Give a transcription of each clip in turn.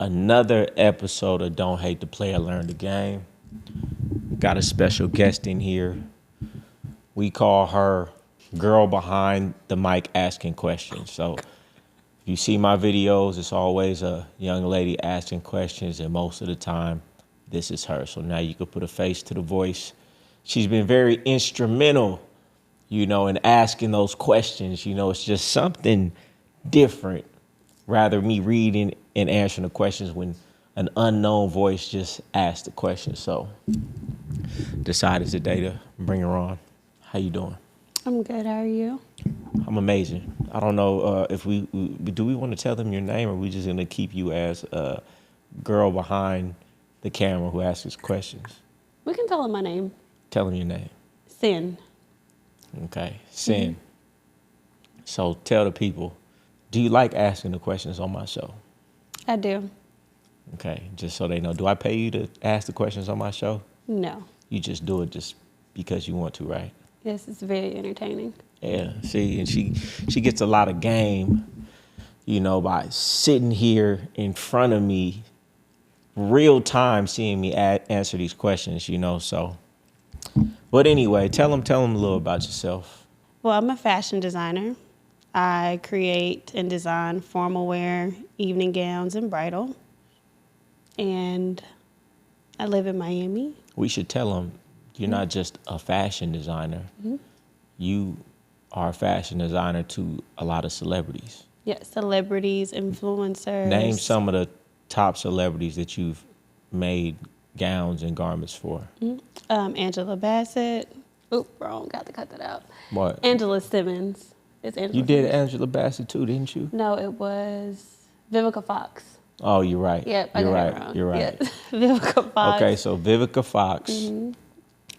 another episode of Don't Hate the Player, Learn the Game. Got a special guest in here. We call her Girl Behind the Mic Asking Questions. So if you see my videos, it's always a young lady asking questions, and most of the time, this is her. So now you can put a face to the voice. She's been very instrumental, in asking those questions. It's just something different. Rather me reading and answering the questions when an unknown voice just asked the question. So decided today to bring her on. How you doing? I'm good. How are you? I'm amazing. I don't know if we want to tell them your name, or we just gonna keep you as a girl behind the camera who asks questions. We can tell them my name. Tell them your name. Sin. Okay, Sin. So tell the people, do you like asking the questions on my show? I do. Okay, just so they know. Do I pay you to ask the questions on my show? No. You just do it just because you want to, right? Yes, it's very entertaining. Yeah, see, and she gets a lot of game, by sitting here in front of me, real time, seeing me answer these questions, so. But anyway, tell them a little about yourself. Well, I'm a fashion designer. I create and design formal wear, evening gowns, and bridal. And I live in Miami. We should tell them you're not just a fashion designer. Mm-hmm. You are a fashion designer to a lot of celebrities. Yeah, celebrities, influencers. Name some of the top celebrities that you've made gowns and garments for. Mm-hmm. Angela Bassett. Oop, wrong. Got to cut that out. What? Angela Simmons. It's Angela You did Simmons. Angela Bassett too, didn't you? No, it was Vivica Fox. Oh, you're right. Yep, you're right. It wrong. You're right. Yep. Vivica Fox. Okay, so Vivica Fox,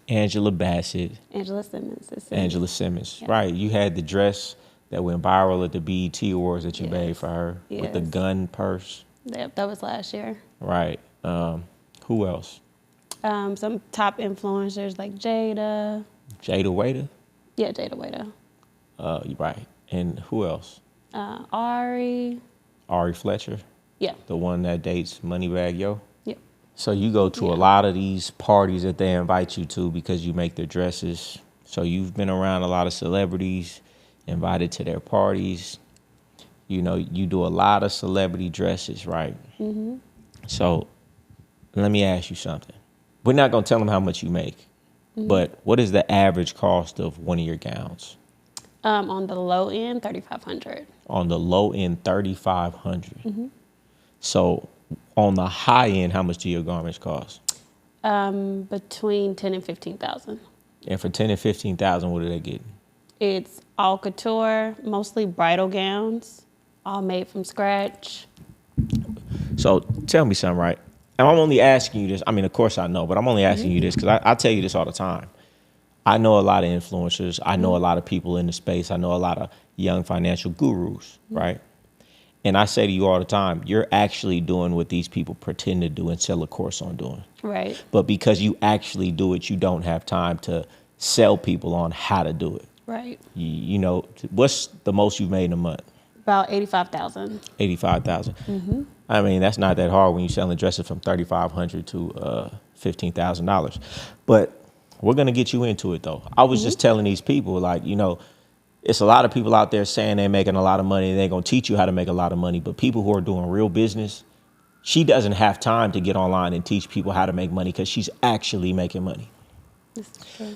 Angela Bassett, Angela Simmons. Angela Simmons. Yep. Right. You had the dress that went viral at the BET Awards that you made for her with the Yes. gun purse. Yep, that was last year. Right. Who else? Some top influencers like Jada. Jada Waiter? Yeah, Jada Waiter. Right. And who else? Ari. Ari Fletcher? Yeah. The one that dates Moneybag Yo? Yep. So you go to a lot of these parties that they invite you to because you make their dresses. So you've been around a lot of celebrities, invited to their parties. You do a lot of celebrity dresses, right? Mm-hmm. So let me ask you something. We're not going to tell them how much you make, but what is the average cost of one of your gowns? On the low end, $3,500. On the low end, $3,500. Mm-hmm. So on the high end, how much do your garments cost? Between $10,000 and $15,000. And for $10,000 and $15,000, what do they get? It's all couture, mostly bridal gowns, all made from scratch. So tell me something, right? And I'm only asking you this. I mean, of course I know, but I'm only asking you this because I tell you this all the time. I know a lot of influencers. I know a lot of people in the space. I know a lot of young financial gurus, right? And I say to you all the time, you're actually doing what these people pretend to do and sell a course on doing. Right. But because you actually do it, you don't have time to sell people on how to do it. Right. What's the most you've made in a month? About $85,000. $85,000. Mm-hmm. I mean, that's not that hard when you're selling dresses from $3,500 to $15,000. But we're gonna get you into it though. I was just telling these people, it's a lot of people out there saying they're making a lot of money and they're gonna teach you how to make a lot of money. But people who are doing real business, she doesn't have time to get online and teach people how to make money because she's actually making money.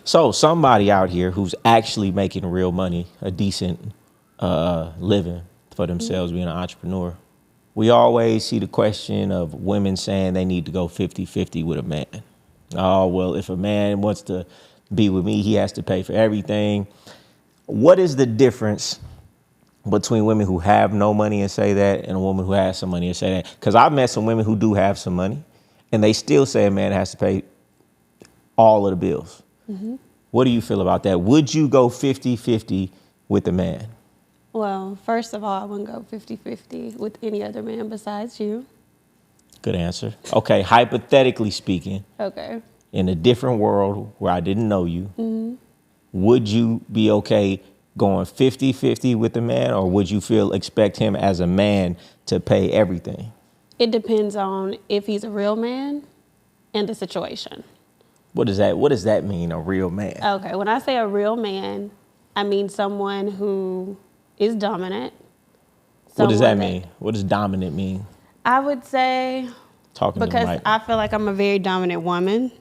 So somebody out here who's actually making real money, a decent living for themselves, being an entrepreneur. We always see the question of women saying they need to go 50-50 with a man. Oh, well, if a man wants to be with me, he has to pay for everything. What is the difference between women who have no money and say that and a woman who has some money and say that? Because I've met some women who do have some money and they still say a man has to pay all of the bills. Mm-hmm. What do you feel about that? Would you go 50-50 with a man? Well, first of all, I wouldn't go 50-50 with any other man besides you. Good answer. Okay, hypothetically speaking. Okay. In a different world where I didn't know you, would you be okay going 50-50 with the man, or would you expect him as a man to pay everything? It depends on if he's a real man and the situation. What does that mean, a real man? Okay, when I say a real man, I mean someone who is dominant. What does that mean? What does dominant mean? I would say, Talking to because Mike. I feel like I'm a very dominant woman.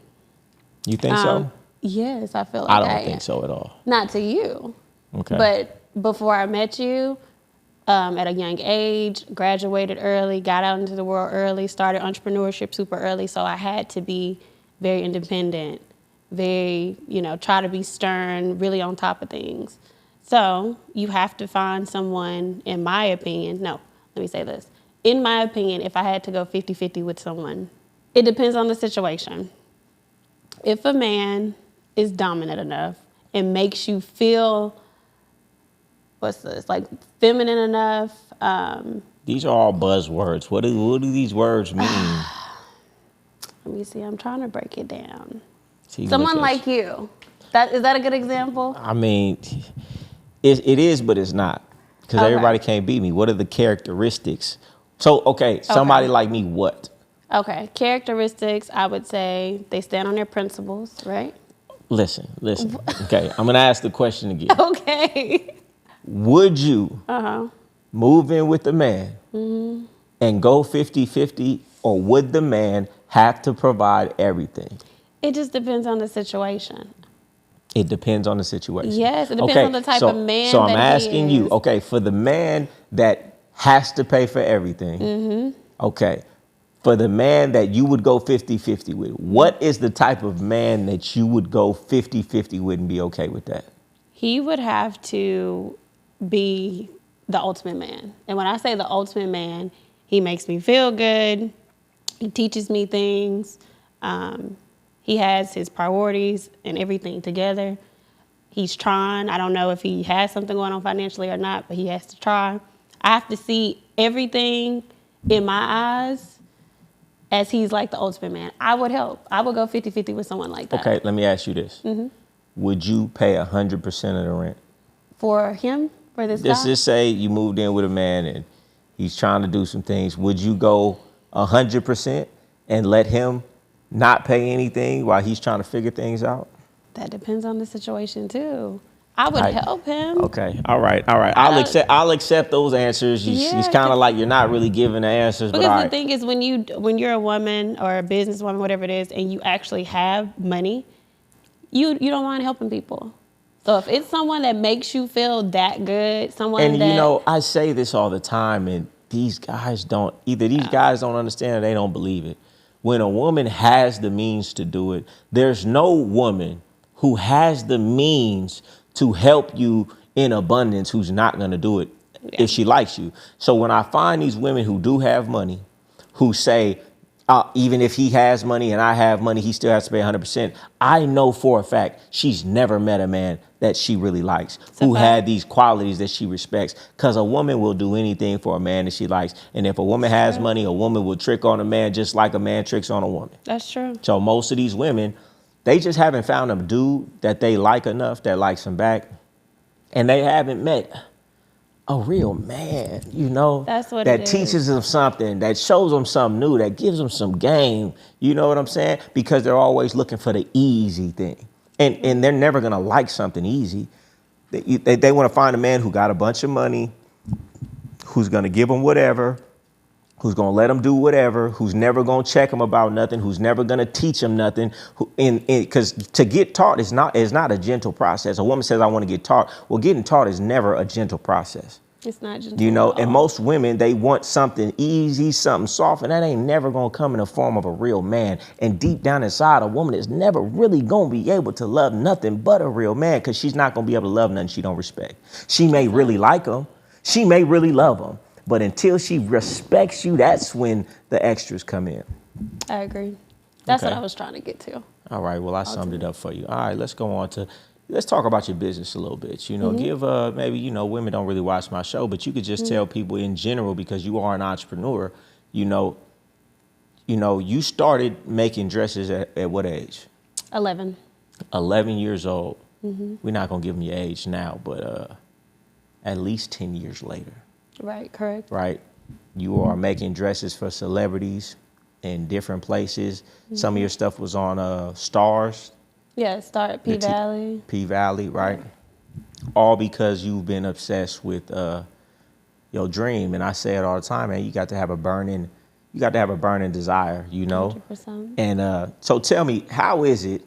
You think so? Yes, I feel like I don't think so at all. Not to you. Okay. But before I met you, at a young age, graduated early, got out into the world early, started entrepreneurship super early, so I had to be very independent, very, try to be stern, really on top of things. So you have to find someone, in my opinion, no, let me say this. In my opinion, if I had to go 50-50 with someone, it depends on the situation. If a man is dominant enough and makes you feel, like feminine enough. These are all buzzwords. What do these words mean? Let me see. I'm trying to break it down. See, someone like you. Is that a good example? I mean, it is, but it's not. Because everybody can't beat me. What are the characteristics? So, somebody like me, what? Okay, characteristics, I would say they stand on their principles, right? Listen. Okay, I'm going to ask the question again. Okay. Would you move in with the man and go 50-50, or would the man have to provide everything? It just depends on the situation. It depends on the situation. Yes, it depends on the type of man So that I'm asking you, for the man that has to pay for everything, for the man that you would go 50-50 with, what is the type of man that you would go 50-50 with and be okay with that? He would have to be the ultimate man. And when I say the ultimate man, he makes me feel good. He teaches me things. He has his priorities and everything together. He's trying. I don't know if he has something going on financially or not, but he has to try. I have to see everything in my eyes as he's like the ultimate man. I would help. I would go 50-50 with someone like that. Okay, let me ask you this. Would you pay 100% of the rent? For him? For this guy? Just say you moved in with a man and he's trying to do some things. Would you go 100% and let him not pay anything while he's trying to figure things out? That depends on the situation too. I would help him. Okay. All right. I'll accept those answers. He's kind of like you're not really giving the answers. Because the thing is, when you're a woman or a businesswoman, whatever it is, and you actually have money, you don't mind helping people. So if it's someone that makes you feel that good, I say this all the time, and these guys don't understand or they don't believe it. When a woman has the means to do it, there's no woman who has the means to help you in abundance who's not going to do it if she likes you. So when I find these women who do have money, who say, even if he has money and I have money, he still has to pay 100%. I know for a fact she's never met a man that she really likes, who had these qualities that she respects. Because a woman will do anything for a man that she likes. And if a woman has money, a woman will trick on a man just like a man tricks on a woman. That's true. So most of these women, they just haven't found a dude that they like enough, that likes them back. And they haven't met a real man, That's what that teaches them something, that shows them something new, that gives them some game. You know what I'm saying? Because they're always looking for the easy thing. And they're never going to like something easy. They want to find a man who got a bunch of money, who's going to give them whatever, who's going to let them do whatever, who's never going to check them about nothing, who's never going to teach them nothing. Because to get taught is not a gentle process. A woman says, I want to get taught. Well, getting taught is never a gentle process. It's not gentle. And most women, they want something easy, something soft, and that ain't never going to come in the form of a real man. And deep down inside, a woman is never really going to be able to love nothing but a real man, because she's not going to be able to love nothing she don't respect. She may really like him. She may really love him. But until she respects you, that's when the extras come in. I agree. That's what I was trying to get to. All right. Well, I summed it up for you. All right. Let's go on to, let's talk about your business a little bit. Give maybe, women don't really watch my show, but you could just tell people in general, because you are an entrepreneur, you started making dresses at what age? 11. 11 years old. We're not going to give them your age now, but at least 10 years later. Right, correct. Right. You are making dresses for celebrities in different places. Some of your stuff was on Stars. Yeah, start P Valley. P Valley, right? All because you've been obsessed with your dream. And I say it all the time, man. You got to have a burning desire, you know. 100%. And so tell me, how is it?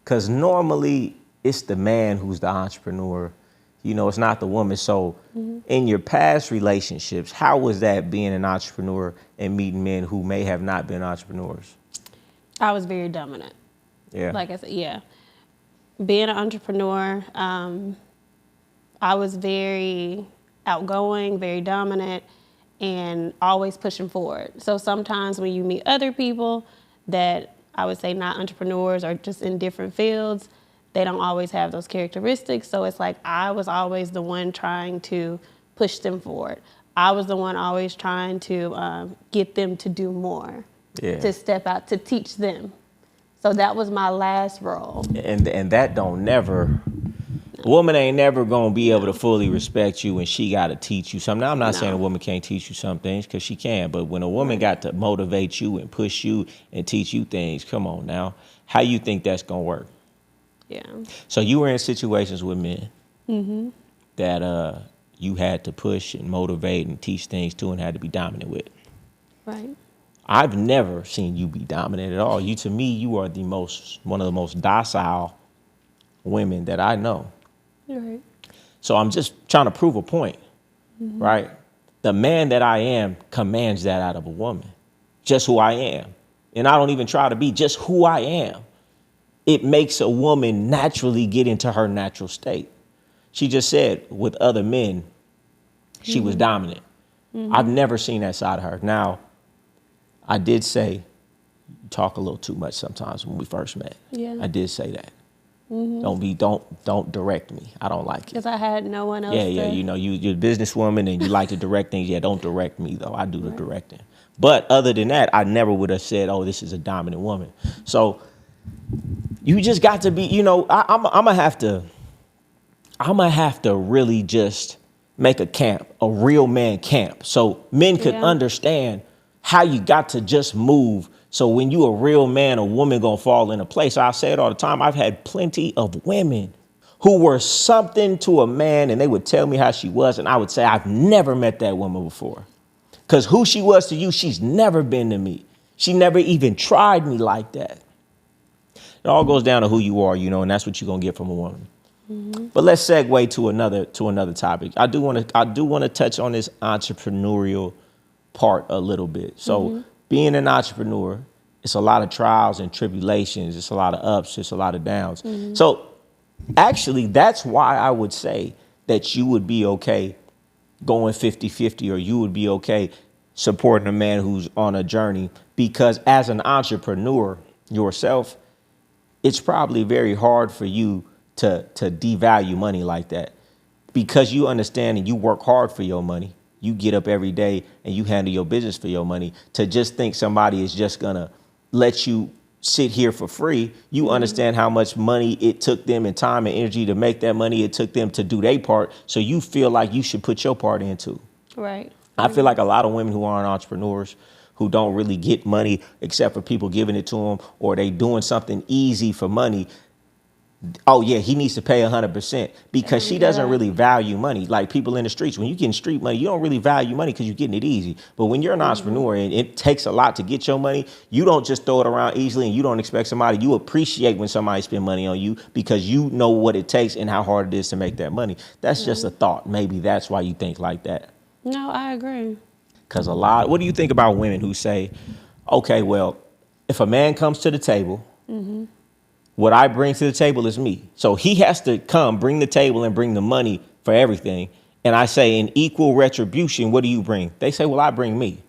Because normally it's the man who's the entrepreneur. You know, it's not the woman. So in your past relationships, how was that being an entrepreneur and meeting men who may have not been entrepreneurs? I was very dominant. Yeah. Like I said, yeah. Being an entrepreneur, I was very outgoing, very dominant, and always pushing forward. So sometimes when you meet other people that I would say not entrepreneurs or just in different fields, they don't always have those characteristics. So it's like I was always the one trying to push them forward. I was the one always trying to get them to do more, to step out, to teach them. So that was my last role. And that don't never, a woman ain't never gonna be able to fully respect you when she gotta teach you something. Now, I'm not saying a woman can't teach you some things, because she can, but when a woman got to motivate you and push you and teach you things, come on now, how you think that's gonna work? Yeah. So you were in situations with men that you had to push and motivate and teach things to and had to be dominant with. Right. I've never seen you be dominant at all. To me, you are one of the most docile women that I know. Right. So I'm just trying to prove a point, right? The man that I am commands that out of a woman, just who I am. And I don't even try to be, just who I am. It makes a woman naturally get into her natural state. She just said with other men, she was dominant. I've never seen that side of her. Now, I did say, you talk a little too much sometimes when we first met. Yeah. I did say that. Don't direct me. I don't like it. Because I had no one else. Yeah. You know, you're a businesswoman and you like to direct things. Yeah, don't direct me though. I do the directing. But other than that, I never would have said, oh, this is a dominant woman. So you just got to be, you know, I'm gonna have to really just make a camp, a real man camp, so men could understand how you got to just move. So when you a real man, a woman gonna fall into place. I say it all the time. I've had plenty of women who were something to a man and they would tell me how she was. And I would say, I've never met that woman before. Because who she was to you, she's never been to me. She never even tried me like that. It all goes down to who you are, you know, and that's what you're gonna get from a woman. But let's segue to another topic. I do want to touch on this entrepreneurial part a little bit. So being an entrepreneur, it's a lot of trials and tribulations. It's a lot of ups. It's a lot of downs. So actually, that's why I would say that you would be okay going 50-50, or you would be okay supporting a man who's on a journey, because as an entrepreneur yourself, it's probably very hard for you to devalue money like that, because you understand and you work hard for your money. You get up every day and you handle your business for your money. To just think somebody is just gonna let you sit here for free, you understand how much money it took them and time and energy to make that money. It took them to do their part. So you feel like you should put your part in too. Right. I feel like a lot of women who aren't entrepreneurs, who don't really get money except for people giving it to them, or they doing something easy for money. Oh yeah, he needs to pay 100%, because she doesn't really value money. Like people in the streets, when you get street money, you don't really value money because you're getting it easy. But when you're an entrepreneur and it takes a lot to get your money, you don't just throw it around easily, and you don't expect somebody. You appreciate when somebody spend money on you because you know what it takes and how hard it is to make that money. That's just a thought. Maybe that's why you think like that. No, I agree. Because what do you think about women who say, okay, well, if a man comes to the table, what I bring to the table is me. So he has to come, bring the table and bring the money for everything. And I say, in equal retribution, what do you bring? They say, well, I bring me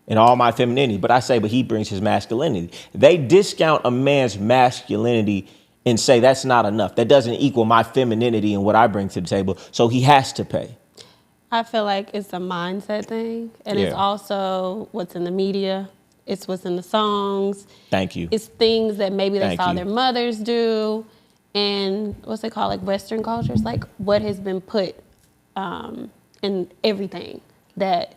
and all my femininity. But I say, but he brings his masculinity. They discount a man's masculinity and say that's not enough. That doesn't equal my femininity and what I bring to the table. So he has to pay. I feel like it's a mindset thing. And it's also what's in the media. It's what's in the songs. Thank you. It's things that maybe they saw their mothers do. And what's it called? Like Western cultures, like what has been put in everything. That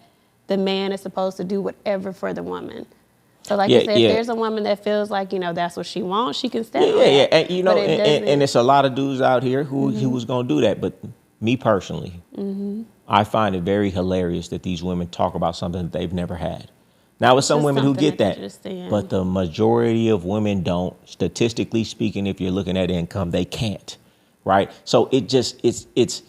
the man is supposed to do whatever for the woman. So like Yeah, you said, yeah. if there's a woman that feels like, that's what she wants, she can stand on Yeah, yeah. that. And But it doesn't. and it's a lot of dudes out here who was gonna do that. But me personally, I find it very hilarious that these women talk about something that they've never had. Now, with some Just women who something get that that, they just stand. but the majority of women don't. Statistically speaking, if you're looking at income, they can't, right? So it's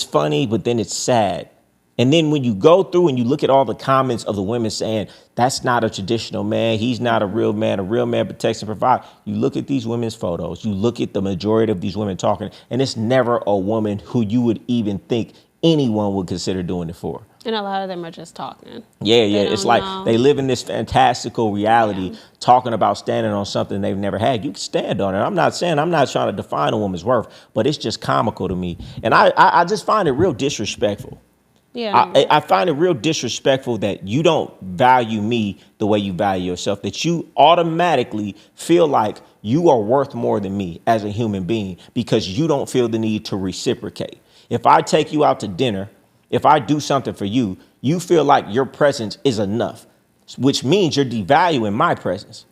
funny, but then it's sad. And then when you go through and you look at all the comments of the women saying, that's not a traditional man, he's not a real man protects and provides. You look at these women's photos, you look at the majority of these women talking, and it's never a woman who you would even think anyone would consider doing it for. And a lot of them are just talking. Yeah, They it's don't like know. they live in this fantastical reality, talking about standing on something they've never had. You can stand on it. I'm not trying to define a woman's worth, but it's just comical to me. And I just find it real disrespectful. Yeah. I find it real disrespectful that you don't value me the way you value yourself, that you automatically feel like you are worth more than me as a human being because you don't feel the need to reciprocate. If I take you out to dinner, if I do something for you, you feel like your presence is enough, which means you're devaluing my presence.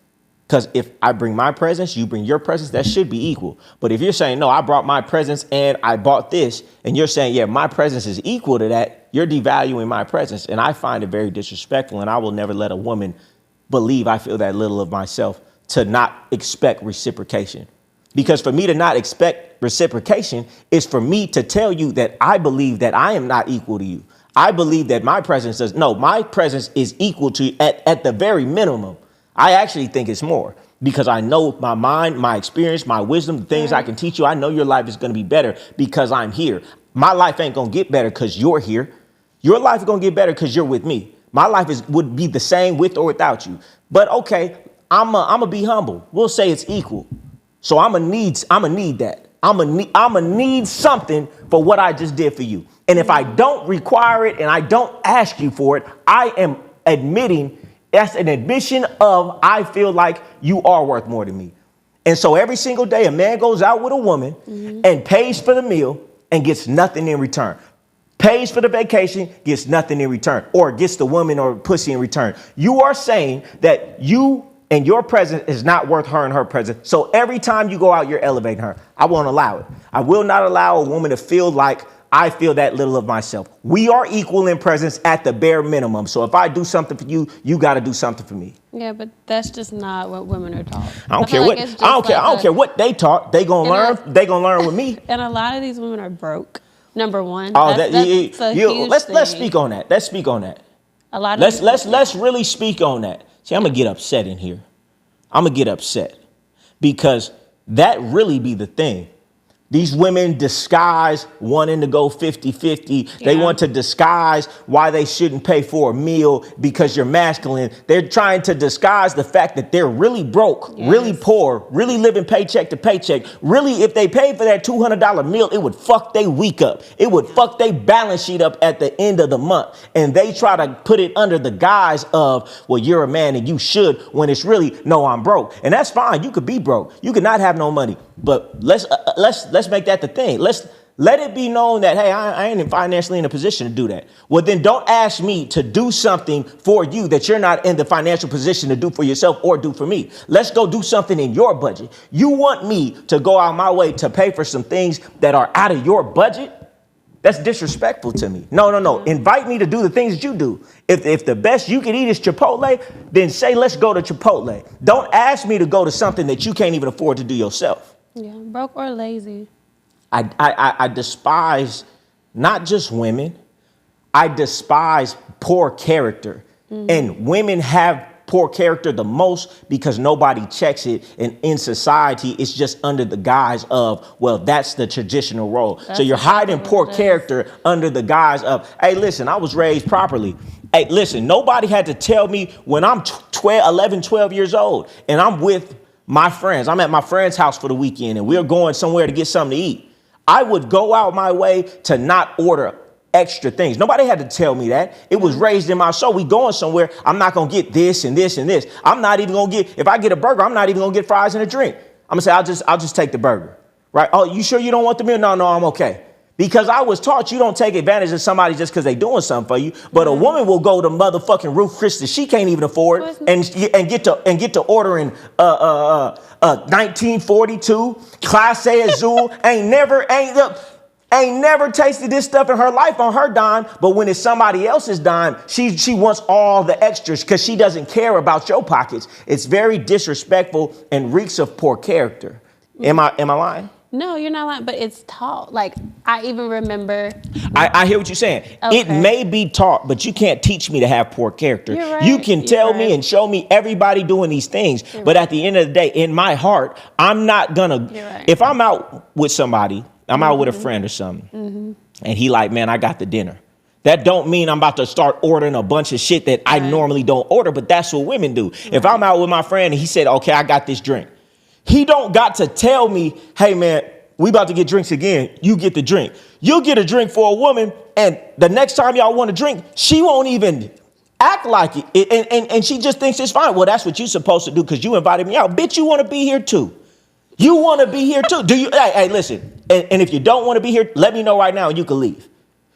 Because if I bring my presence, you bring your presence, that should be equal. But if you're saying, no, I brought my presence and I bought this, and you're saying, yeah, my presence is equal to that, you're devaluing my presence. And I find it very disrespectful. And I will never let a woman believe I feel that little of myself to not expect reciprocation. Because for me to not expect reciprocation is for me to tell you that I believe that I am not equal to you. I believe that my presence my presence is equal to you at the very minimum. I actually think it's more because I know my mind, my experience, my wisdom, the things I can teach you. I know your life is going to be better because I'm here. My life ain't going to get better because you're here. Your life is going to get better because you're with me. My life would be the same with or without you. But OK, I'm going to be humble. We'll say it's equal. So I'm going to need that. I'm going to need something for what I just did for you. And if I don't require it and I don't ask you for it, I am admitting that's an admission of I feel like you are worth more than me. And so every single day a man goes out with a woman and pays for the meal and gets nothing in return. Pays for the vacation, gets nothing in return, or gets the woman or pussy in return. You are saying that you and your presence is not worth her and her presence. So every time you go out, you're elevating her. I won't allow it. I will not allow a woman to feel like I feel that little of myself. We are equal in presence at the bare minimum. So if I do something for you, you got to do something for me. Yeah, but that's just not what women are taught. I don't care what they taught. They gonna learn. They gonna learn with me. And a lot of these women are broke. Number one. Oh, let's speak on that. Let's speak on that. A lot of let's really speak on that. See, I'm gonna get upset in here. I'm gonna get upset because that really be the thing. These women disguise wanting to go 50-50. They want to disguise why they shouldn't pay for a meal because you're masculine. They're trying to disguise the fact that they're really broke, really poor, really living paycheck to paycheck. Really, if they paid for that $200 meal, it would fuck their week up. It would fuck their balance sheet up at the end of the month. And they try to put it under the guise of, well, you're a man and you should, when it's really, no, I'm broke. And that's fine. You could be broke. You could not have no money. But let's make that the thing. Let it be known that, hey, I ain't financially in a position to do that. Well, then don't ask me to do something for you that you're not in the financial position to do for yourself or do for me. Let's go do something in your budget. You want me to go out my way to pay for some things that are out of your budget? That's disrespectful to me. No. Invite me to do the things that you do. If the best you can eat is Chipotle, then say, let's go to Chipotle. Don't ask me to go to something that you can't even afford to do yourself. Yeah, broke or lazy. I despise not just women. I despise poor character. And women have poor character the most because nobody checks it. And in society, it's just under the guise of, well, that's the traditional role. So you're hiding poor character under the guise of, hey, listen, I was raised properly. Hey, listen, nobody had to tell me when I'm 12 years old and I'm with my friends. I'm at my friend's house for the weekend and we're going somewhere to get something to eat. I would go out my way to not order extra things. Nobody had to tell me that. It was raised in my soul. We going somewhere. I'm not going to get this and this and this. I'm not even going to get, if I get a burger, I'm not even going to get fries and a drink. I'm going to say, I'll just take the burger. Right? Oh, you sure you don't want the meal? No, I'm okay. Because I was taught you don't take advantage of somebody just because they doing something for you. But a woman will go to motherfucking Ruth Chris that she can't even afford and get to ordering 1942 Class A Azul. ain't never tasted this stuff in her life on her dime. But when it's somebody else's dime, she wants all the extras because she doesn't care about your pockets. It's very disrespectful and reeks of poor character. Am I lying? No, you're not lying, but it's taught. Like, I even remember. I hear what you're saying. Okay. It may be taught, but you can't teach me to have poor character. You're right. You can tell me and show me everybody doing these things. But at the end of the day, in my heart, I'm not gonna. If I'm out with somebody, I'm out with a friend or something, and he like, man, I got the dinner. That don't mean I'm about to start ordering a bunch of shit that I normally don't order, but that's what women do. If I'm out with my friend and he said, okay, I got this drink. He don't got to tell me, hey, man, we about to get drinks again. You get the drink. You'll get a drink for a woman, and the next time y'all want a drink, she won't even act like it. And she just thinks it's fine. Well, that's what you're supposed to do because you invited me out. Bitch, you want to be here too. You want to be here too. Do you? Hey, listen. And if you don't want to be here, let me know right now and you can leave.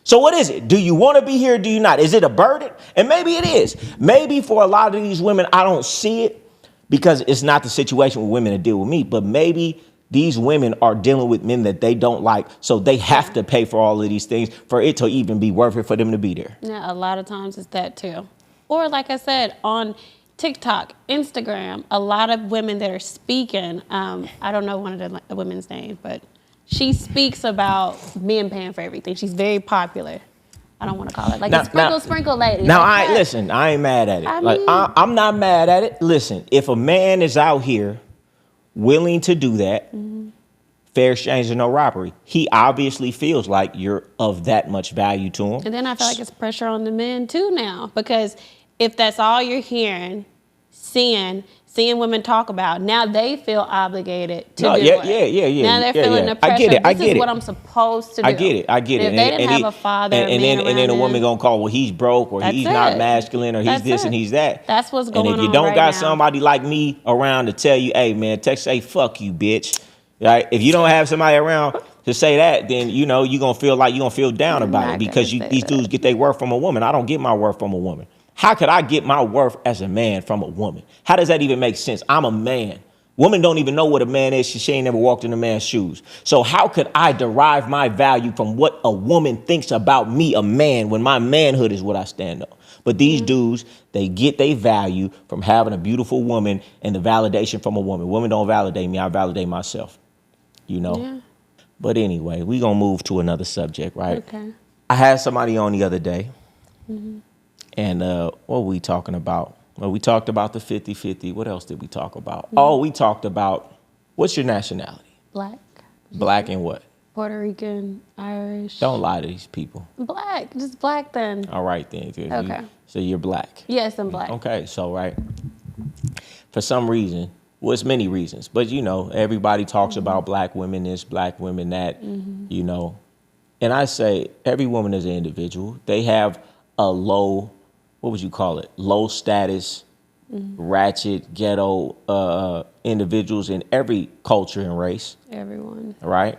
So what is it? Do you want to be here or do you not? Is it a burden? And maybe it is. Maybe for a lot of these women, I don't see it, because it's not the situation with women that deal with me, but maybe these women are dealing with men that they don't like, so they have to pay for all of these things for it to even be worth it for them to be there. Yeah, a lot of times it's that too. Or like I said, on TikTok, Instagram, a lot of women that are speaking, I don't know one of the women's names, but she speaks about men paying for everything. She's very popular. I don't want to call it like a sprinkle lady. Now, like listen, I ain't mad at it. I'm not mad at it. Listen, if a man is out here willing to do that, fair exchange and no robbery, he obviously feels like you're of that much value to him. And then I feel like it's pressure on the men too now, because if that's all you're hearing, seeing women talk about, now they feel obligated to do it. Yeah. Now they're feeling the pressure. This is what I'm supposed to do. I get it. And if they didn't have a father, and then a woman gonna call, well, he's broke, or he's not masculine, or he's this and he's that. That's what's going on. And if you don't got somebody like me around to tell you, hey man, text say fuck you, bitch. Right? If you don't have somebody around to say that, then you're gonna feel down about it, because these dudes get their worth from a woman. I don't get my worth from a woman. How could I get my worth as a man from a woman? How does that even make sense? I'm a man. Women don't even know what a man is. She ain't never walked in a man's shoes. So how could I derive my value from what a woman thinks about me, a man, when my manhood is what I stand on? But these dudes, they get their value from having a beautiful woman and the validation from a woman. Women don't validate me. I validate myself, Yeah. But anyway, we going to move to another subject, right? Okay. I had somebody on the other day. And what were we talking about? Well, we talked about the 50-50. What else did we talk about? Oh, we talked about, what's your nationality? Black. Black and what? Puerto Rican, Irish. Don't lie to these people. Black. Just black then. All right, then. Okay. So you're black. Yes, I'm black. Okay, so, right. For some reason, well, it's many reasons, but, everybody talks about black women this, black women that, And I say every woman is an individual. They have a low, what would you call it? Low status, ratchet, ghetto individuals in every culture and race. Everyone. Right?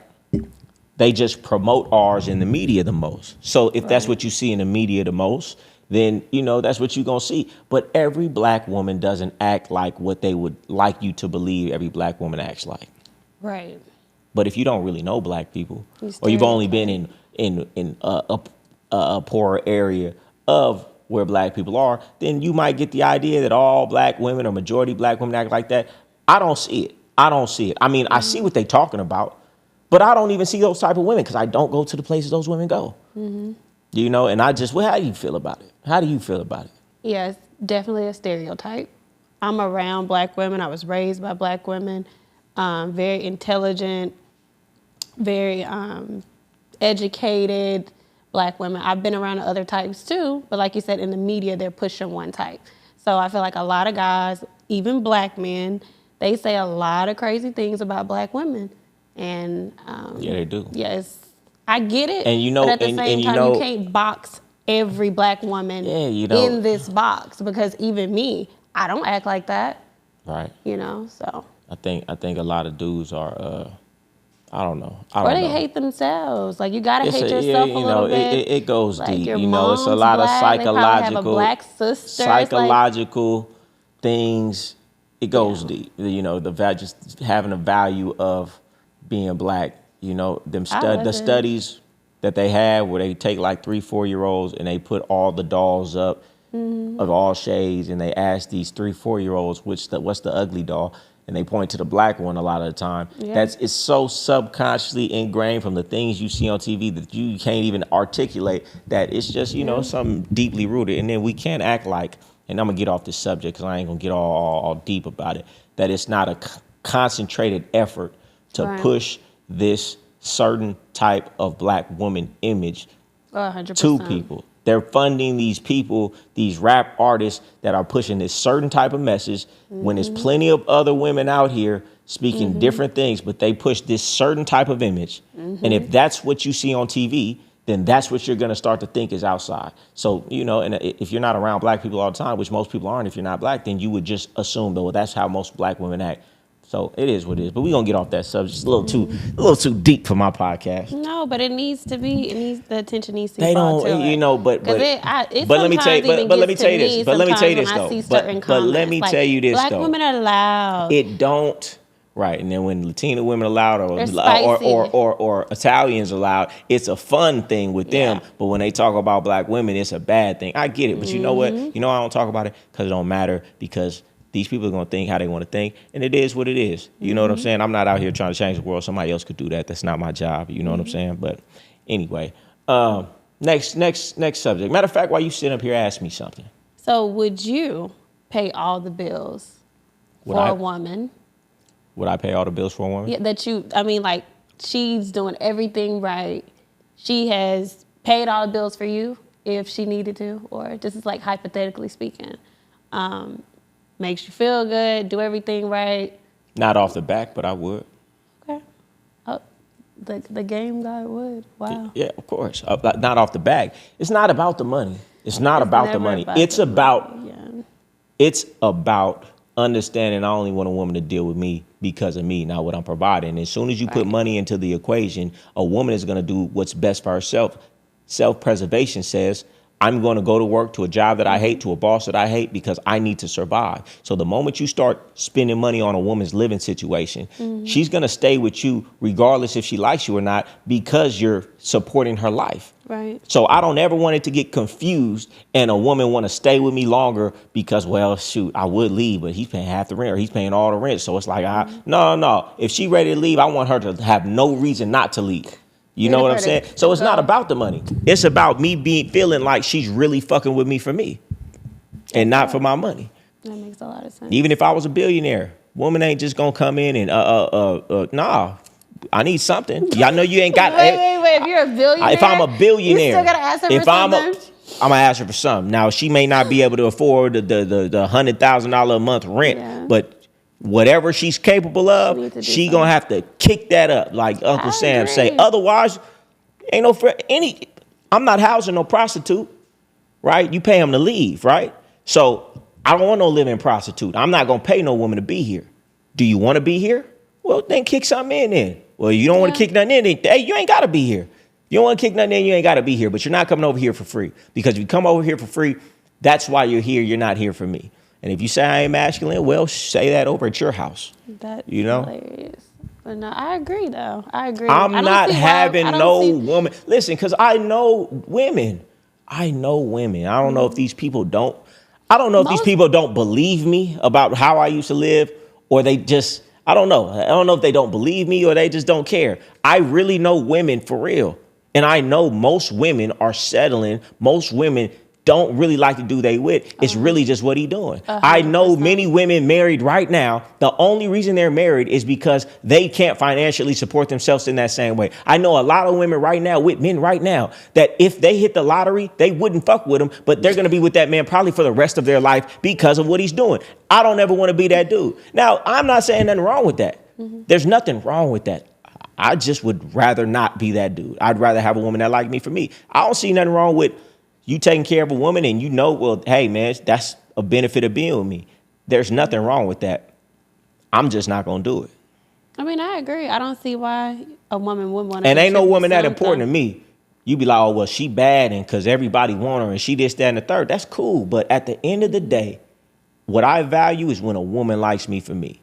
They just promote ours in the media the most. So if that's what you see in the media the most, then, that's what you're going to see. But every black woman doesn't act like what they would like you to believe every black woman acts like. Right. But if you don't really know black people, or you've only been in a poorer area of where black people are, then you might get the idea that all black women or majority black women act like that. I don't see it. I mean, I see what they're talking about, but I don't even see those type of women because I don't go to the places those women go. And I just, how do you feel about it? How do you feel about it? Yeah, it's definitely a stereotype. I'm around black women. I was raised by black women, very intelligent, very educated black women. I've been around other types too, but like you said, in the media, they're pushing one type. So I feel like a lot of guys, even black men, they say a lot of crazy things about black women. And yeah, they do. Yes, I get it. And but at the same time, you can't box every black woman in this box, because even me, I don't act like that. Right. So I think a lot of dudes are I don't know. Or they hate themselves. Like, you gotta hate yourself a little bit. It goes like deep. Your You know, it's a mom's lot of black, they probably have a psychological, black sister. psychological things. It goes Yeah. deep. You know, just having a value of being black. You know, the studies that they have where they take like 3-4-year-olds and they put all the dolls up of all shades, and they ask these 3-4-year-olds what's the ugly doll, and they point to the black one a lot of the time. Yeah. It's so subconsciously ingrained from the things you see on TV that you can't even articulate, that it's just, you know, something deeply rooted. And then we can't act like, and I'm gonna get off this subject because I ain't gonna get all deep about it, that it's not a concentrated effort to push this certain type of black woman image 100%. to people. They're funding these people, these rap artists that are pushing this certain type of message when there's plenty of other women out here speaking different things, but they push this certain type of image. And if that's what you see on TV, then that's what you're going to start to think is outside. So, you know, and if you're not around black people all the time, which most people aren't, if you're not black, then you would just assume that, well, that's how most black women act. So it is what it is. But we're going to get off that subject. It's a little too deep for my podcast. No, but it needs to be. The attention needs to be They brought don't, to you it. know, but let me tell you. But let me tell you this. But let me tell you this though. But let me tell you this Black though. women are loud. It don't. Right, and then when Latina women are loud, spicy. or Italians are loud, it's a fun thing with them. But when they talk about black women, it's a bad thing. I get it, but you know what? You know I don't talk about it because it don't matter, because these people are going to think how they want to think, and it is what it is. You know what I'm saying? I'm not out here trying to change the world. Somebody else could do that. That's not my job. You know what I'm saying? But anyway, next subject. Matter of fact, while you sit up here, ask me something. So would you pay all the bills for a woman? Would I pay all the bills for a woman? Yeah, like, she's doing everything right. She has paid all the bills for you if she needed to, or this is like hypothetically speaking. Makes you feel good, do everything right. Not off the back, but I would. Okay. Oh, the game guy would. Wow. Yeah, of course. Not off the back. It's not about the money. It's about the money. It's about understanding I only want a woman to deal with me because of me, not what I'm providing. And as soon as you put money into the equation, a woman is going to do what's best for herself. Self-preservation says, I'm going to go to work, to a job that I hate, to a boss that I hate, because I need to survive. So the moment you start spending money on a woman's living situation, she's going to stay with you regardless if she likes you or not, because you're supporting her life. Right. So I don't ever want it to get confused and a woman want to stay with me longer because, well, shoot, I would leave, but he's paying half the rent or he's paying all the rent. So it's like, no. If she ready to leave, I want her to have no reason not to leave. You know what I'm saying? So it's not about the money. It's about me feeling like she's really fucking with me for me and not for my money. That makes a lot of sense. Even if I was a billionaire, woman ain't just gonna come in and nah. I need something. Y'all know you ain't got. wait. If you're a billionaire, if I'm a billionaire, you still gotta ask her for something. I'm gonna ask her for something. Now she may not be able to afford the $100,000 a month rent, but whatever she's capable of, she gonna have to kick that up, like Uncle Sam say. Otherwise, ain't no I'm not housing no prostitute, right? You pay them to leave, right? So I don't want no living prostitute. I'm not gonna pay no woman to be here. Do you want to be here? Well, then kick something in then. Well, you don't want to kick nothing in, then hey, you ain't gotta be here. You don't want to kick nothing in, you ain't gotta be here. But you're not coming over here for free, because if you come over here for free, that's why you're here. You're not here for me. And if you say I ain't masculine, well, say that over at your house. That's hilarious. But no, I agree, though. I agree. I'm not having no woman. Listen, because I know women. I don't know if these people don't. I don't know if these people don't believe me about how I used to live, or they just, I don't know. I don't know if they don't believe me or they just don't care. I really know women for real. And I know most women are settling. Most women don't really like to do they with. It's really just what he doing. I know many women married right now. The only reason they're married is because they can't financially support themselves in that same way. I know a lot of women right now with men right now that if they hit the lottery, they wouldn't fuck with him, but they're going to be with that man probably for the rest of their life because of what he's doing. I don't ever want to be that dude. Now, I'm not saying nothing wrong with that. There's nothing wrong with that. I just would rather not be that dude. I'd rather have a woman that like me for me. I don't see nothing wrong with you taking care of a woman and you know, well, hey, man, that's a benefit of being with me. There's nothing wrong with that. I'm just not going to do it. I mean, I agree. I don't see why a woman would want to. And ain't no woman that important to me. You be like, oh, well, she bad and because everybody want her and she this, that, and the third. That's cool. But at the end of the day, what I value is when a woman likes me for me.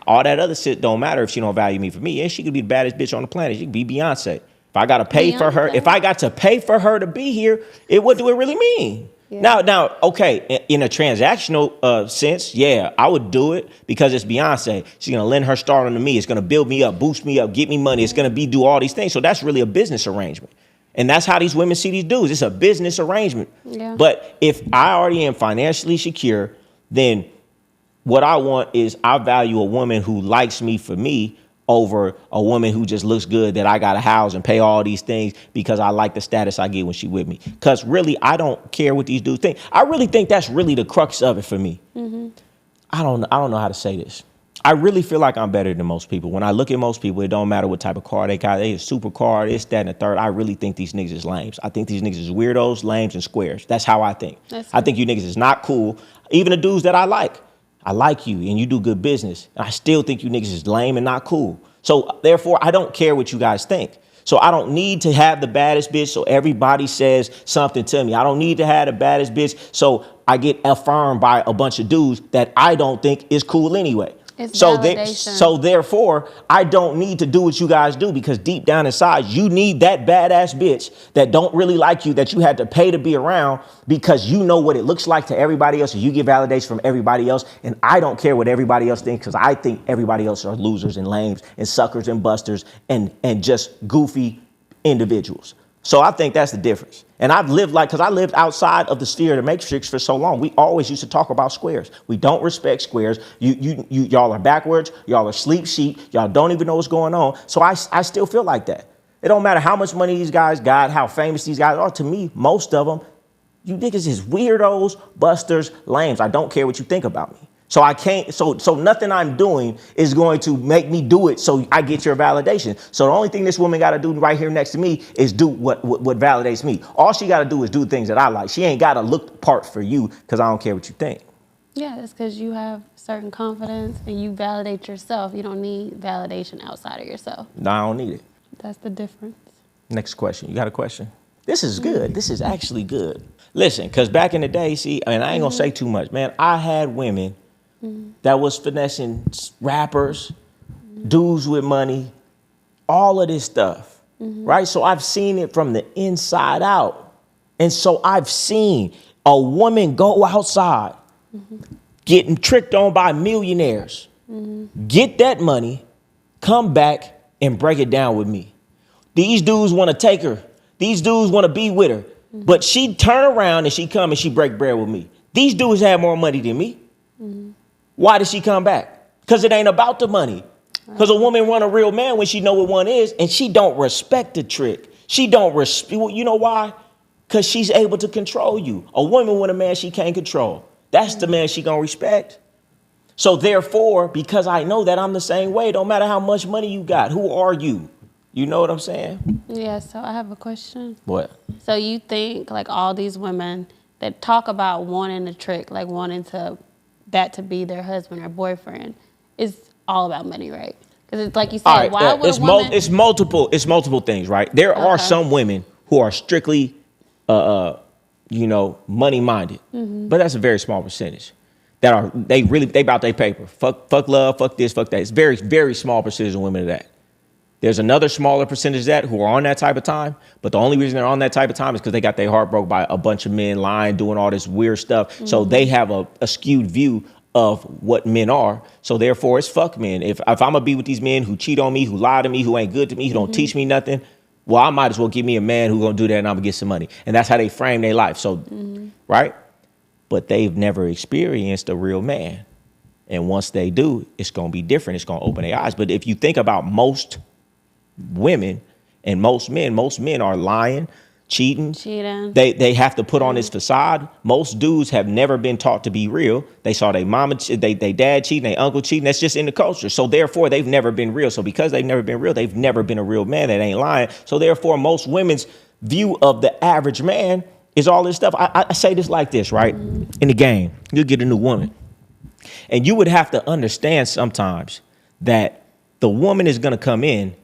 All that other shit don't matter if she don't value me for me. And she could be the baddest bitch on the planet. She could be Beyonce. If I got to pay for her, if I got to pay for her to be here, what do it really mean? Yeah. Now, okay, in a transactional sense, yeah, I would do it because it's Beyonce. She's going to lend her star to me. It's going to build me up, boost me up, get me money. It's going to do all these things. So that's really a business arrangement. And that's how these women see these dudes. It's a business arrangement. Yeah. But if I already am financially secure, then what I want is I value a woman who likes me for me over a woman who just looks good that I got to house and pay all these things because I like the status I get when she with me. Because really, I don't care what these dudes think. I really think that's really the crux of it for me. Mm-hmm. I don't know how to say this. I really feel like I'm better than most people. When I look at most people, it don't matter what type of car they got. They a super car, this, that, and the third. I really think these niggas is lames. I think these niggas is weirdos, lames, and squares. That's how I think. I think you niggas is not cool. Even the dudes that I like you and you do good business. And I still think you niggas is lame and not cool. So therefore, I don't care what you guys think. So I don't need to have the baddest bitch so everybody says something to me. I don't need to have the baddest bitch so I get affirmed by a bunch of dudes that I don't think is cool anyway. So therefore, I don't need to do what you guys do because deep down inside, you need that badass bitch that don't really like you, that you had to pay to be around because you know what it looks like to everybody else and you get validation from everybody else. And I don't care what everybody else thinks because I think everybody else are losers and lames and suckers and busters and just goofy individuals. So I think that's the difference. And I've lived because I lived outside of the sphere of the matrix for so long. We always used to talk about squares. We don't respect squares. Y'all are backwards. Y'all are sleep sheep. Y'all don't even know what's going on. So I still feel like that. It don't matter how much money these guys got, how famous these guys are. To me, most of them, you niggas is weirdos, busters, lames. I don't care what you think about me. So I can't, so nothing I'm doing is going to make me do it so I get your validation. So the only thing this woman got to do right here next to me is do what validates me. All she got to do is do things that I like. She ain't got to look the part for you because I don't care what you think. Yeah, it's because you have certain confidence and you validate yourself. You don't need validation outside of yourself. No, I don't need it. That's the difference. Next question. You got a question? This is good. This is actually good. Listen, because back in the day, see, and I ain't going to say too much, man. I had women that was finessing rappers, dudes with money, all of this stuff, right? So I've seen it from the inside out. And so I've seen a woman go outside, getting tricked on by millionaires, get that money, come back and break it down with me. These dudes want to take her. These dudes want to be with her. But she turn around and she come and she break bread with me. These dudes have more money than me. Why did she come back? Because it ain't about the money. Because a woman want a real man when she know what one is, and she don't respect the trick. She don't respect. You know why? Because she's able to control you. A woman with a man she can't control. That's the man she gonna respect. So therefore, because I know that I'm the same way, don't matter how much money you got. Who are you? You know what I'm saying? Yeah, so I have a question. What? So you think like all these women that talk about wanting the trick, like wanting that to be their husband or boyfriend, is all about money, right? Because it's like you said, right, why would a woman... It's multiple things, right? There are some women who are strictly, money minded, but that's a very small percentage. They about their paper. Fuck love, fuck this, fuck that. It's very, very small percentage of women of that. There's another smaller percentage of that who are on that type of time. But the only reason they're on that type of time is because they got their heart broke by a bunch of men lying, doing all this weird stuff. So they have a skewed view of what men are. So therefore, it's fuck men. If I'm going to be with these men who cheat on me, who lie to me, who ain't good to me, who don't teach me nothing, well, I might as well give me a man who's going to do that and I'm going to get some money. And that's how they frame their life. So, right? But they've never experienced a real man. And once they do, it's going to be different. It's going to open their eyes. But if you think about most women and most men are lying, cheating. They have to put on this facade. Most dudes have never been taught to be real. They saw their mama, they dad cheating, their uncle cheating. That's just in the culture. So therefore, they've never been real. So because they've never been real, they've never been a real man that ain't lying. So therefore, most women's view of the average man is all this stuff. I say this like this, right? In the game, you'll get a new woman. And you would have to understand sometimes that the woman is going to come in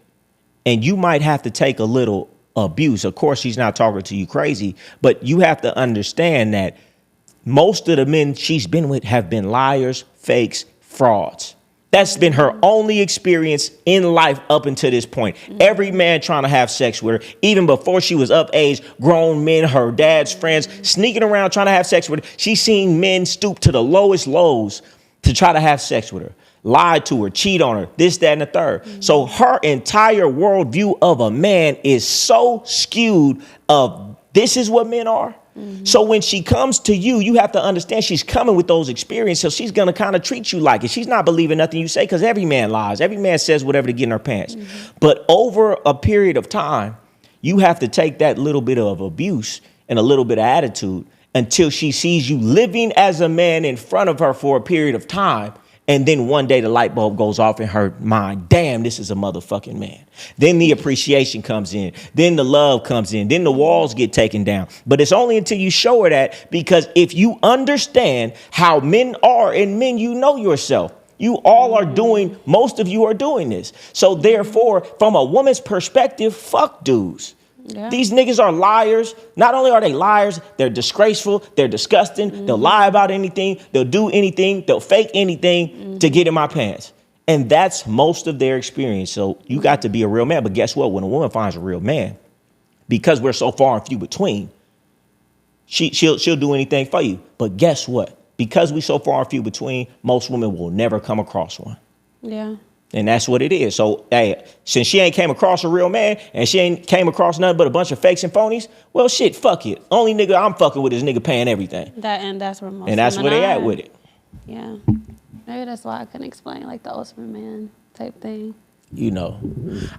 and you might have to take a little abuse. Of course, she's not talking to you crazy, but you have to understand that most of the men she's been with have been liars, fakes, frauds. That's been her only experience in life up until this point. Every man trying to have sex with her, even before she was of age, grown men, her dad's friends, sneaking around trying to have sex with her. She's seen men stoop to the lowest lows to try to have sex with her, lie to her, cheat on her, this, that, and the third. So her entire worldview of a man is so skewed of this is what men are. So when she comes to you, you have to understand she's coming with those experiences. So she's going to kind of treat you like it. She's not believing nothing you say, because every man lies. Every man says whatever to get in her pants. But over a period of time, you have to take that little bit of abuse and a little bit of attitude until she sees you living as a man in front of her for a period of time. And then one day the light bulb goes off in her mind. Damn, this is a motherfucking man. Then the appreciation comes in. Then the love comes in. Then the walls get taken down. But it's only until you show her that, because if you understand how men are, and men, you know yourself. You all are doing, most of you are doing this. So therefore, from a woman's perspective, fuck dudes. Yeah. These niggas are liars. Not only are they liars, they're disgraceful, they're disgusting. They'll lie about anything. They'll do anything. They'll fake anything to get in my pants. And that's most of their experience. So you got to be a real man. But guess what? When a woman finds a real man, because we're so far and few between, she'll do anything for you. But guess what? Because we so far and few between, most women will never come across one. Yeah. And that's what it is. So, hey, since she ain't came across a real man and she ain't came across nothing but a bunch of fakes and phonies, well, shit, fuck it. Only nigga I'm fucking with is nigga paying everything. That's where most and that's where they at with it. Yeah. Maybe that's why I couldn't explain like the ultimate man type thing. You know,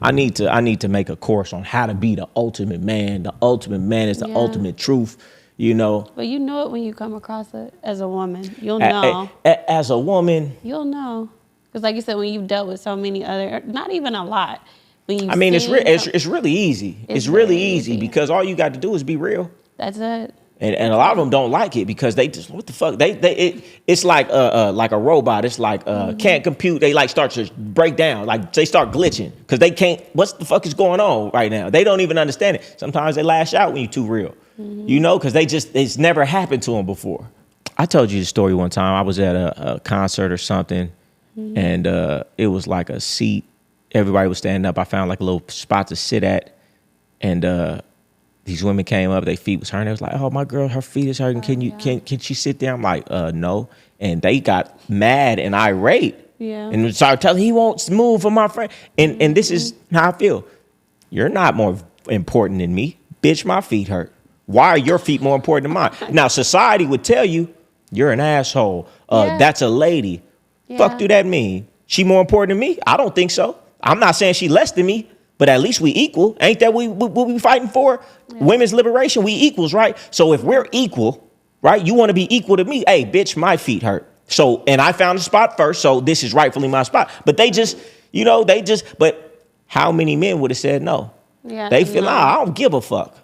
I need to make a course on how to be the ultimate man. The ultimate man is the ultimate truth. You know. But you know it when you come across it as a woman. You'll know. As a woman. You'll know. Because like you said, when you've dealt with so many other, not even a lot. I mean, it's really easy. It's really easy because all you got to do is be real. That's it. And a lot of them don't like it because they just, what the fuck? It's like a robot. It's like can't compute. They like start to break down. Like they start glitching because they can't. What the fuck is going on right now? They don't even understand it. Sometimes they lash out when you're too real. You know, because it's never happened to them before. I told you the story one time. I was at a concert or something. And it was like a seat. Everybody was standing up. I found like a little spot to sit at. And these women came up. Their feet was hurting. They was like, "Oh, my girl, her feet is hurting. Can she sit there?" I'm like, "No." And they got mad and irate. Yeah. And started telling, "He won't move for my friend." And this is how I feel. You're not more important than me, bitch. My feet hurt. Why are your feet more important than mine? Now society would tell you you're an asshole. That's a lady. Yeah. Fuck do that mean? She more important than me? I don't think so. I'm not saying she less than me, but at least we equal. Ain't that what we fighting for? Yeah. Women's liberation, we equals, right? So if we're equal, right, you want to be equal to me. Hey, bitch, my feet hurt. So, and I found a spot first, so this is rightfully my spot. But they just, but how many men would have said no? Yeah, they feel, I don't give a fuck.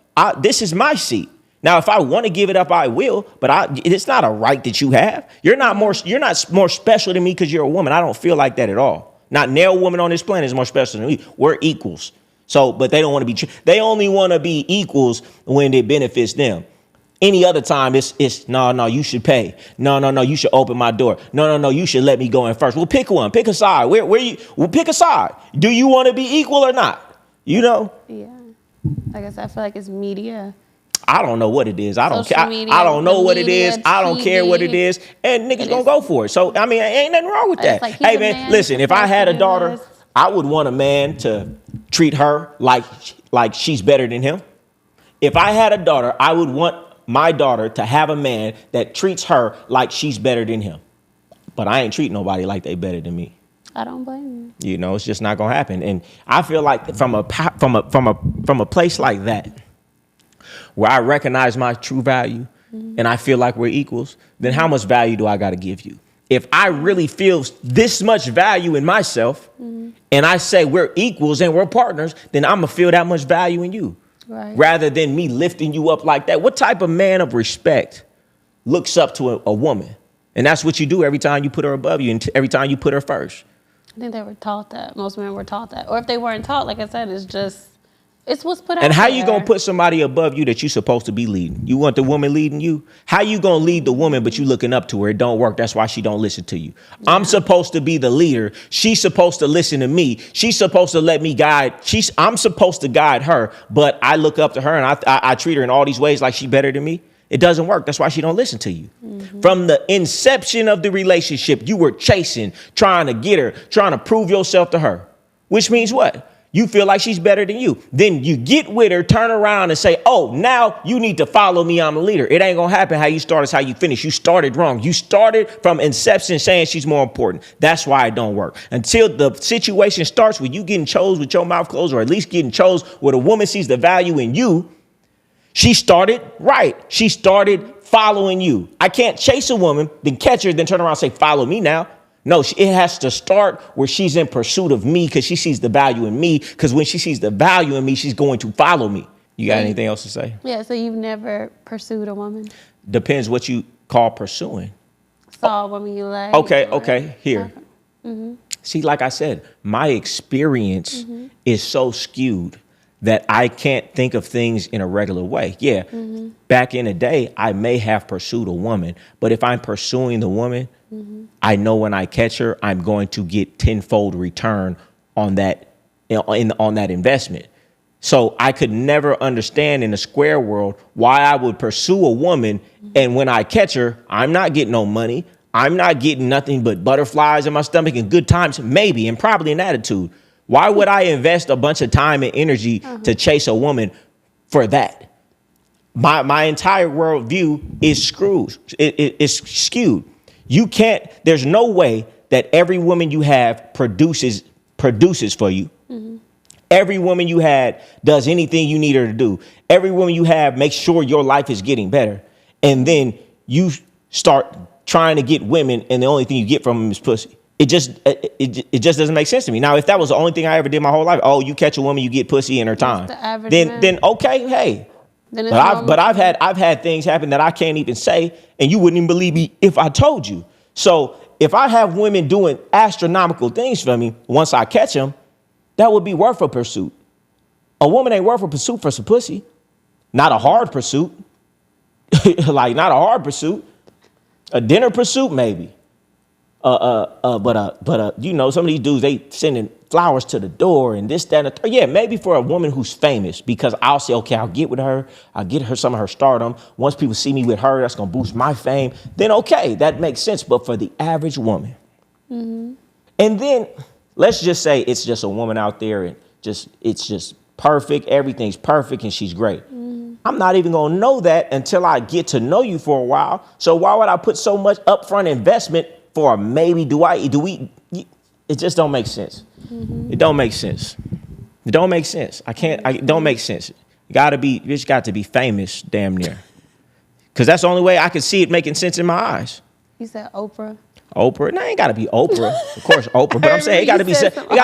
This is my seat. Now, if I want to give it up, I will, but it's not a right that you have. You're not more special than me because you're a woman. I don't feel like that at all. Not nail woman on this planet is more special than me. We're equals. So, but they don't want to be, they only want to be equals when it benefits them. Any other time, it's no, you should pay. No, you should open my door. No, you should let me go in first. Well, pick one, pick a side. Well, pick a side. Do you want to be equal or not? You know? Yeah. I guess I feel like it's media. I don't know what it is. I don't care. I don't know what it is. I don't care what it is. And niggas gonna go for it. So, I mean, ain't nothing wrong with that. Like, hey, man, listen, if I had a daughter, I would want a man to treat her like she's better than him. If I had a daughter, I would want my daughter to have a man that treats her like she's better than him. But I ain't treat nobody like they better than me. I don't blame you. You know, it's just not gonna happen. And I feel like from a place like that, where I recognize my true value and I feel like we're equals, then how much value do I got to give you? If I really feel this much value in myself and I say we're equals and we're partners, then I'm going to feel that much value in you. Right. Rather than me lifting you up like that. What type of man of respect looks up to a woman? And that's what you do every time you put her above you and every time you put her first. I think they were taught that. Most men were taught that. Or if they weren't taught, like I said, it's what's put out And how there. you gonna put somebody above you that you supposed to be leading? You want the woman leading you? How you gonna lead the woman but you looking up to her? It don't work. That's why she don't listen to you. Yeah. I'm supposed to be the leader. She's supposed to listen to me. She's supposed to let me guide. I'm supposed to guide her, but I look up to her and I treat her in all these ways like she better than me. It doesn't work. That's why she don't listen to you. Mm-hmm. From the inception of the relationship, you were chasing, trying to get her, trying to prove yourself to her, which means what? You feel like she's better than you. Then you get with her, turn around and say, oh, now you need to follow me. I'm a leader. It ain't going to happen. How you start is how you finish. You started wrong. You started from inception saying she's more important. That's why it don't work. Until the situation starts with you getting chose with your mouth closed, or at least getting chose where the woman sees the value in you. She started right. She started following you. I can't chase a woman, then catch her, then turn around and say, follow me now. No, it has to start where she's in pursuit of me because she sees the value in me. Because when she sees the value in me, she's going to follow me. You got anything else to say? Yeah, so you've never pursued a woman? Depends what you call pursuing. Saw a woman you like? Okay, here. Mm-hmm. See, like I said, my experience is so skewed that I can't think of things in a regular way. Yeah, back in the day, I may have pursued a woman, but if I'm pursuing the woman, I know when I catch her, I'm going to get tenfold return on that, on that investment. So I could never understand in the square world why I would pursue a woman, and when I catch her, I'm not getting no money. I'm not getting nothing but butterflies in my stomach and good times, maybe, and probably an attitude. Why would I invest a bunch of time and energy to chase a woman for that? My entire worldview is screwed. It's skewed. You can't, there's no way that every woman you have produces for you. Mm-hmm. Every woman you had does anything you need her to do. Every woman you have makes sure your life is getting better. And then you start trying to get women and the only thing you get from them is pussy. It just doesn't make sense to me. Now, if that was the only thing I ever did my whole life, oh, you catch a woman, you get pussy in her time. Then okay, hey. But I've had things happen that I can't even say, and you wouldn't even believe me if I told you. So if I have women doing astronomical things for me, once I catch them, that would be worth a pursuit. A woman ain't worth a pursuit for some pussy. Not a hard pursuit. Like not a hard pursuit. A dinner pursuit, maybe. But you know, some of these dudes, they sending flowers to the door and this, that, and the third. Yeah, maybe for a woman who's famous, because I'll say, okay, I'll get with her. I'll get her some of her stardom. Once people see me with her, that's going to boost my fame. Then, okay, that makes sense. But for the average woman, and then let's just say it's just a woman out there and it's just perfect. Everything's perfect and she's great. I'm not even going to know that until I get to know you for a while. So why would I put so much upfront investment for a maybe? It just don't make sense. It don't make sense. It don't make sense. It don't make sense. You just got to be famous damn near. Because that's the only way I can see it making sense in my eyes. You said Oprah? Oprah? No, it ain't got to be Oprah. Of course, Oprah. But I'm saying it got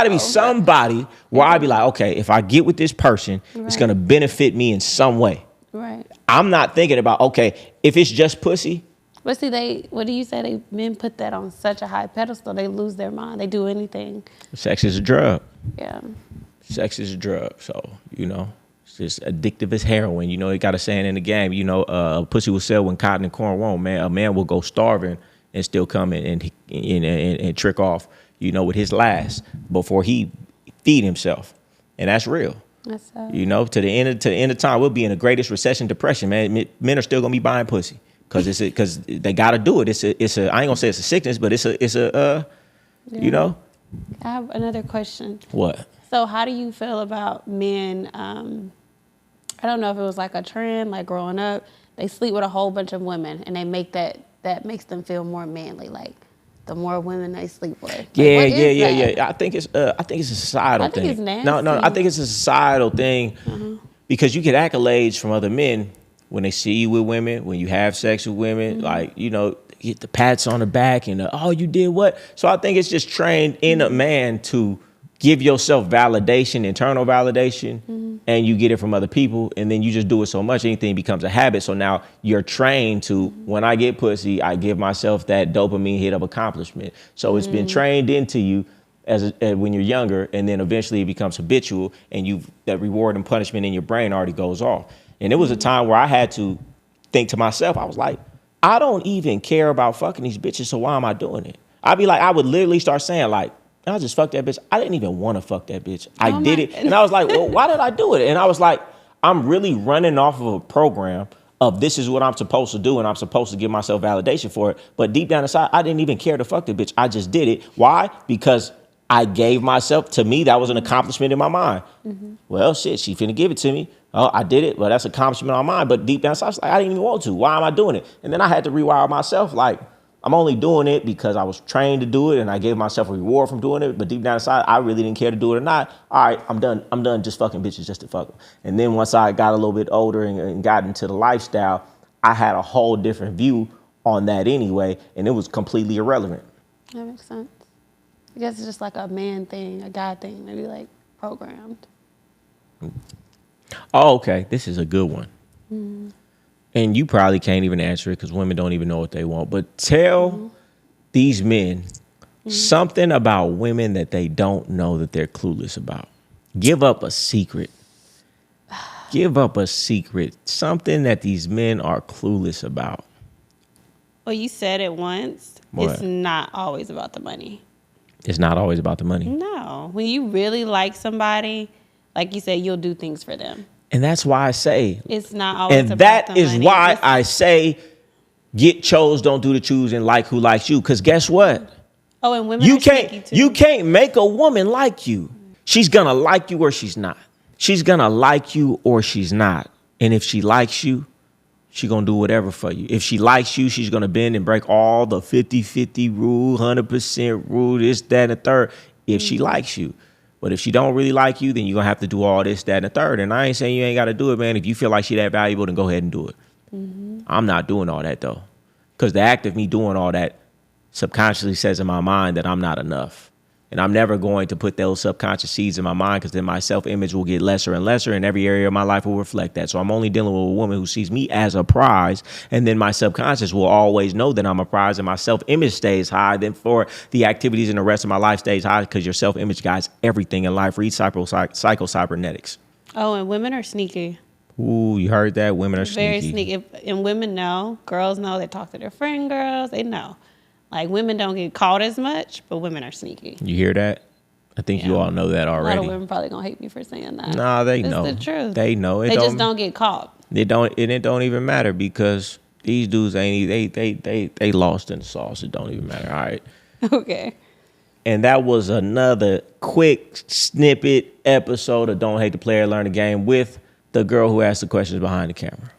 to be somebody where I'd be like, okay, if I get with this person, it's going to benefit me in some way. Right. I'm not thinking about, okay, if it's just pussy. But see, what do you say? Men put that on such a high pedestal, they lose their mind. They do anything. Sex is a drug. Yeah. Sex is a drug. So, you know, it's just addictive as heroin. You know, you got a saying in the game, you know, pussy will sell when cotton and corn won't, man. A man will go starving and still come and trick off, you know, with his last before he feed himself. And that's real. That's you know, to the end of time, we'll be in the greatest recession, depression, man. Men are still going to be buying pussy. Because they got to do it. It's a I ain't gonna say it's a sickness, but it's a you know. I have another question. What? So how do you feel about men? I don't know if it was like a trend, like growing up, they sleep with a whole bunch of women, and they make that makes them feel more manly. Like the more women they sleep with. Like, yeah. I think it's a societal thing. I think it's nasty. No, I think it's a societal thing because you get accolades from other men. When they see you with women, when you have sex with women, like, you know, get the pats on the back and oh, you did what? So I think it's just trained in a man to give yourself validation, internal validation, and you get it from other people. And then you just do it so much, anything becomes a habit. So now you're trained to, when I get pussy, I give myself that dopamine hit of accomplishment. So it's been trained into you when you're younger, and then eventually it becomes habitual, and that reward and punishment in your brain already goes off. And it was a time where I had to think to myself, I was like, I don't even care about fucking these bitches, so why am I doing it? I would literally start saying like, I just fucked that bitch. I didn't even want to fuck that bitch. I did it. And I was like, well, why did I do it? And I was like, I'm really running off of a program of this is what I'm supposed to do, and I'm supposed to give myself validation for it. But deep down inside, I didn't even care to fuck the bitch. I just did it. Why? Because I gave myself, to me, that was an accomplishment in my mind. Mm-hmm. Well, shit, she finna give it to me. Oh, I did it. Well, that's an accomplishment on mine. But deep down inside, I was like, I didn't even want to. Why am I doing it? And then I had to rewire myself. Like, I'm only doing it because I was trained to do it, and I gave myself a reward from doing it. But deep down inside, I really didn't care to do it or not. All right, I'm done. I'm done just fucking bitches just to fuck them. And then once I got a little bit older and got into the lifestyle, I had a whole different view on that anyway, and it was completely irrelevant. That makes sense. I guess it's just like a man thing, a guy thing, maybe like programmed. Oh, okay. This is a good one. Mm-hmm. And you probably can't even answer it because women don't even know what they want. But tell these men something about women that they don't know that they're clueless about. Give up a secret. Give up a secret. Something that these men are clueless about. Well, you said it once. What? It's not always about the money. It's not always about the money. No. When you really like somebody, like you said, you'll do things for them. And that's why I say. It's not always about the money. And that is why I say get chose, don't do the choose, and like who likes you. Because guess what? Oh, and women are sneaky too. You can't make a woman like you. She's going to like you or she's not. She's going to like you or she's not. And if she likes you, she's going to do whatever for you. If she likes you, she's going to bend and break all the 50-50 rule, 100% rule, this, that, and the third, if she likes you. But if she don't really like you, then you're going to have to do all this, that, and the third. And I ain't saying you ain't got to do it, man. If you feel like she that valuable, then go ahead and do it. Mm-hmm. I'm not doing all that, though. Because the act of me doing all that subconsciously says in my mind that I'm not enough. And I'm never going to put those subconscious seeds in my mind because then my self-image will get lesser and lesser and every area of my life will reflect that. So I'm only dealing with a woman who sees me as a prize. And then my subconscious will always know that I'm a prize and my self-image stays high. Then for the activities and the rest of my life stays high because your self-image guides everything in life. Read psycho-cybernetics. Oh, and women are sneaky. Ooh, you heard that? Women are very sneaky. And women know. Girls know. They talk to their friend girls. They know. Like, women don't get caught as much, but women are sneaky. You hear that? I think you all know that already. A lot of women probably gonna hate me for saying that. Nah, they know. It's the truth. They know. They just don't get caught. It don't even matter because these dudes they lost in the sauce. It don't even matter. All right. Okay. And that was another quick snippet episode of Don't Hate the Player, Learn the Game with the girl who asked the questions behind the camera.